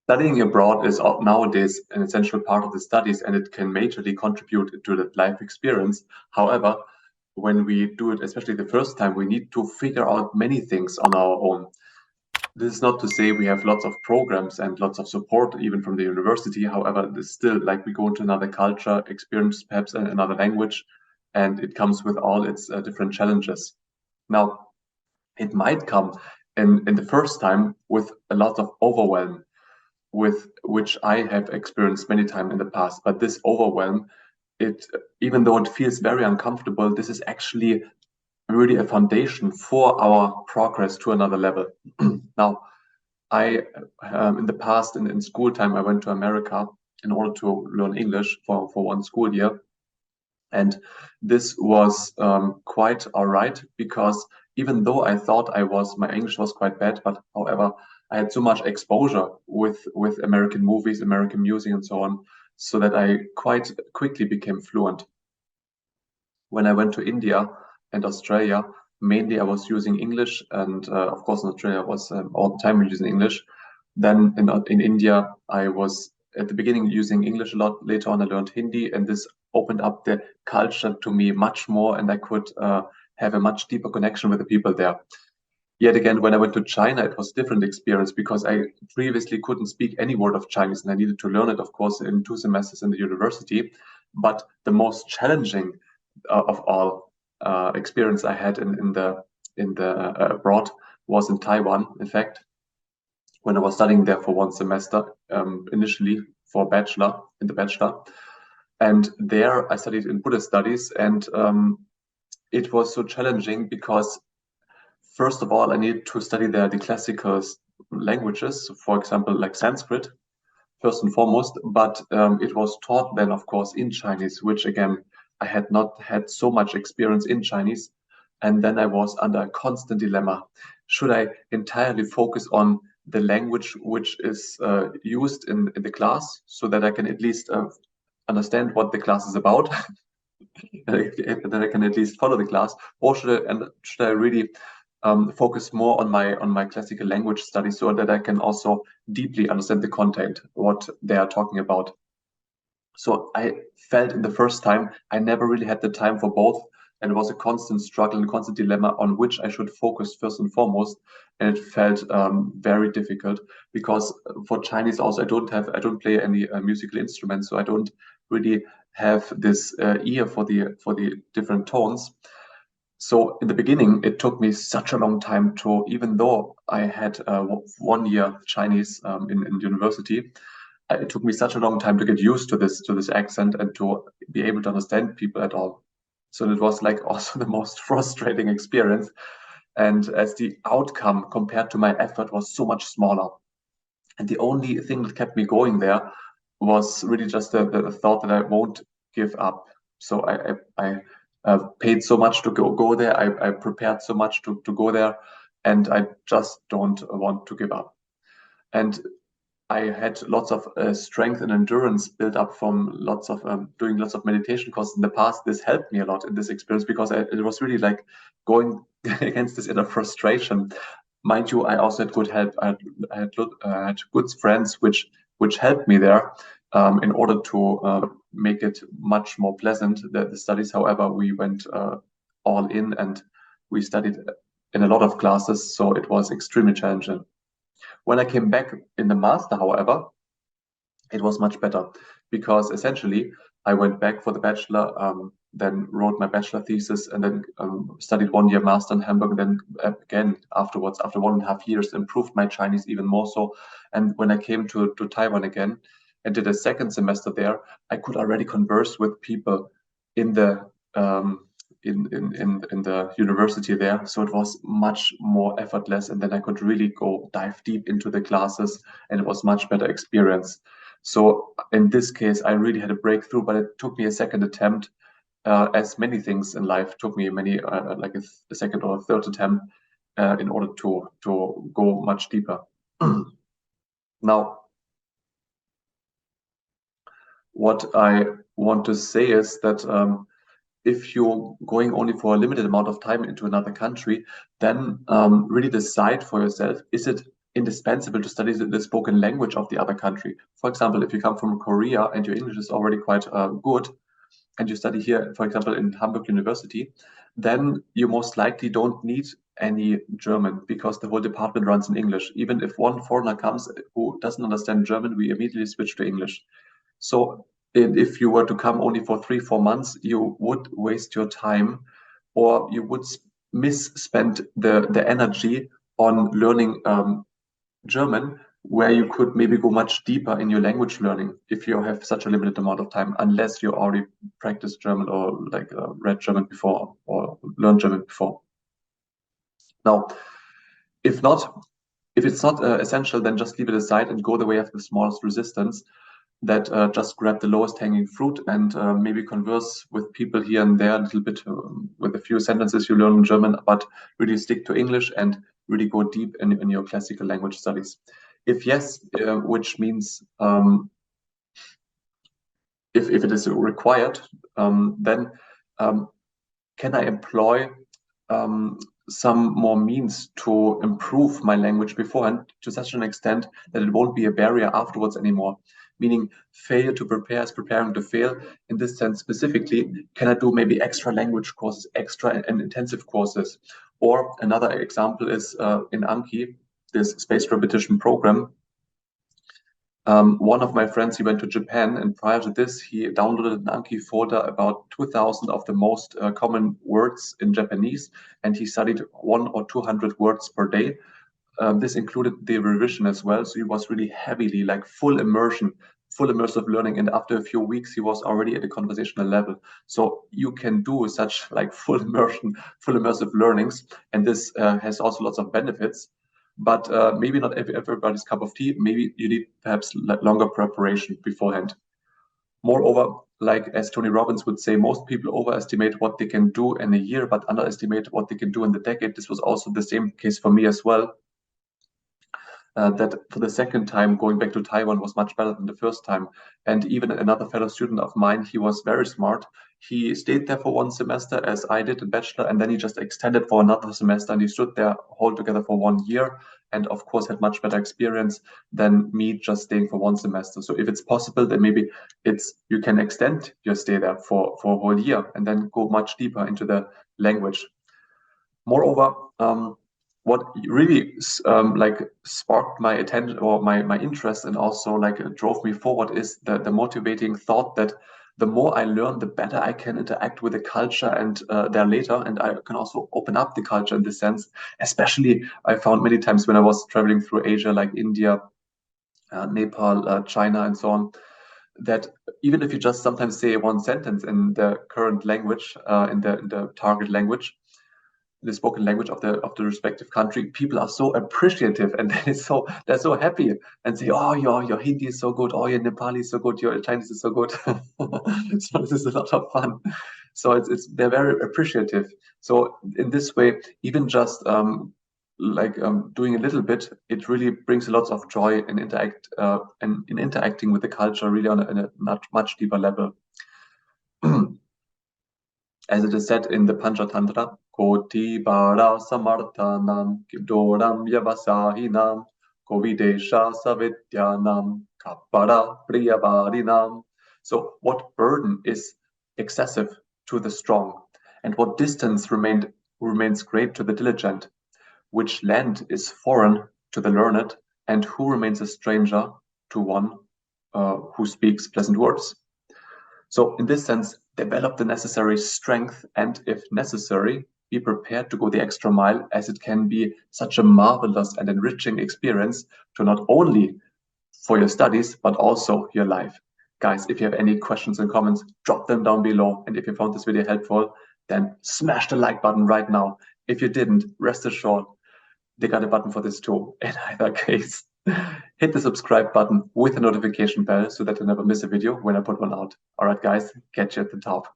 Studying abroad is nowadays an essential part of the studies, and it can majorly contribute to the life experience. However, when we do it, especially the first time, we need to figure out many things on our own. This is not to say we have lots of programs and lots of support, even from the university. However, it's still like we go into another culture, experience perhaps another language, and it comes with all its different challenges. Now, it might come in the first time with a lot of overwhelm, with which I have experienced many times in the past. But this overwhelm, it even though it feels very uncomfortable, this is actually really a foundation for our progress to another level. Now, I in the past in school time I went to America in order to learn English for one school year, and this was quite all right because even though I thought my English was quite bad, but however, I had so much exposure with American movies, American music, and so on, so that I quite quickly became fluent. When I went to India and Australia, mainly I was using English, and of course in Australia I was all the time using English. Then in India, I was at the beginning using English a lot. Later on, I learned Hindi, and this opened up the culture to me much more, and I could have a much deeper connection with the people there. Yet again, when I went to China, it was a different experience because I previously couldn't speak any word of Chinese, and I needed to learn it, of course, in 2 semesters in the university. But the most challenging of all experience I had in the abroad was in Taiwan. In fact, when I was studying there for 1 semester, initially for bachelor, in the bachelor. And there I studied in Buddhist studies, and it was so challenging because, first of all, I needed to study the classical languages, for example, like Sanskrit, first and foremost, but it was taught then, of course, in Chinese, which again, I had not had so much experience in Chinese. And then I was under a constant dilemma. Should I entirely focus on the language which is used in the class so that I can at least understand what the class is about, that I can at least follow the class, or should I really focus more on my classical language studies so that I can also deeply understand the content, what they are talking about. So I felt in the first time I never really had the time for both, and it was a constant struggle and a constant dilemma on which I should focus first and foremost. And it felt very difficult because for Chinese also I don't play any musical instruments, so I don't really have this ear for the different tones. So in the beginning, it took me such a long time to, even though I had 1 year Chinese in university, it took me such a long time to get used to this accent and to be able to understand people at all. So it was like also the most frustrating experience. And as the outcome compared to my effort was so much smaller. And the only thing that kept me going there was really just the thought that I won't give up. So I paid so much to go there. I prepared so much to go there, and I just don't want to give up. And I had lots of strength and endurance built up from lots of doing lots of meditation courses in the past. This helped me a lot in this experience because it was really like going against this inner frustration. Mind you, I also had good help. I had good friends which helped me there in order to make it much more pleasant, the studies. However, we went all in and we studied in a lot of classes, so it was extremely challenging. When I came back in the master, however, it was much better because essentially I went back for the bachelor, then wrote my bachelor thesis, and then studied 1 year master in Hamburg. And then again afterwards, after 1.5 years, improved my Chinese even more so. And when I came to Taiwan again and did a second semester there, I could already converse with people in the in the university there. So it was much more effortless, and then I could really go dive deep into the classes, and it was much better experience. So in this case, I really had a breakthrough, but it took me a second attempt. As many things in life took me many like a second or a third attempt in order to go much deeper. Now, what I want to say is that if you're going only for a limited amount of time into another country, then really decide for yourself, is it indispensable to study the spoken language of the other country. For example, if you come from Korea and your English is already quite good, and you study here, for example, in Hamburg University, then you most likely don't need any German because the whole department runs in English. Even if one foreigner comes who doesn't understand German, we immediately switch to English. So if you were to come only for 3-4 months, you would waste your time, or you would misspend the energy on learning German, where you could maybe go much deeper in your language learning if you have such a limited amount of time, unless you already practiced German or like read German before or learned German before. Now, if it's not essential, then just leave it aside and go the way of the smallest resistance, that just grab the lowest hanging fruit and maybe converse with people here and there a little bit with a few sentences you learn in German, but really stick to English and really go deep in your classical language studies. If yes, which means if it is required, then can I employ some more means to improve my language beforehand to such an extent that it won't be a barrier afterwards anymore? Meaning failure to prepare is preparing to fail. In this sense specifically, can I do maybe extra language courses, extra and intensive courses? Or another example is in Anki, this spaced repetition program. One of my friends, he went to Japan, and prior to this, he downloaded an Anki folder about 2,000 of the most common words in Japanese, and he studied 100 or 200 words per day. This included the revision as well, so he was really heavily, like full immersion, full immersive learning, and after a few weeks, he was already at a conversational level. So you can do such like full immersion, full immersive learnings, and this has also lots of benefits. But maybe not everybody's cup of tea. Maybe you need perhaps longer preparation beforehand. Moreover, like as Tony Robbins would say, most people overestimate what they can do in a year, but underestimate what they can do in the decade. This was also the same case for me as well. That for the second time going back to Taiwan was much better than the first time. And even another fellow student of mine, he was very smart. He stayed there for 1 semester as I did in bachelor, and then he just extended for another semester, and he stood there altogether for 1 year, and of course had much better experience than me just staying for 1 semester. So if it's possible, then maybe you can extend your stay there for a whole year and then go much deeper into the language. Moreover, what really like sparked my attention or my interest, and also like drove me forward, is the motivating thought that the more I learn, the better I can interact with the culture and there later, and I can also open up the culture in this sense. Especially, I found many times when I was traveling through Asia, like India, Nepal, China, and so on, that even if you just sometimes say 1 sentence in the current language, in the target language, the spoken language of the respective country, people are so appreciative, and they're so happy and say, "Oh, your Hindi is so good. Oh, your Nepali is so good. Your Chinese is so good." So this is a lot of fun. So they're very appreciative. So in this way, even just doing a little bit, it really brings lots of joy in interacting with the culture really on a much deeper level. As it is said in the Panchatantra, Koti Bara Samarthanam Kibdoram Yavasahinam Kovidesha Savityanam Kapara Priyavarinam. So what burden is excessive to the strong, and what distance remains great to the diligent? Which land is foreign to the learned, and who remains a stranger to one who speaks pleasant words? So in this sense, develop the necessary strength, and if necessary, be prepared to go the extra mile, as it can be such a marvelous and enriching experience to not only for your studies, but also your life. Guys, if you have any questions and comments, drop them down below. And if you found this video helpful, then smash the like button right now. If you didn't, rest assured, they got a button for this too. In either case, hit the subscribe button with the notification bell so that you never miss a video when I put one out. All right, guys, catch you at the top.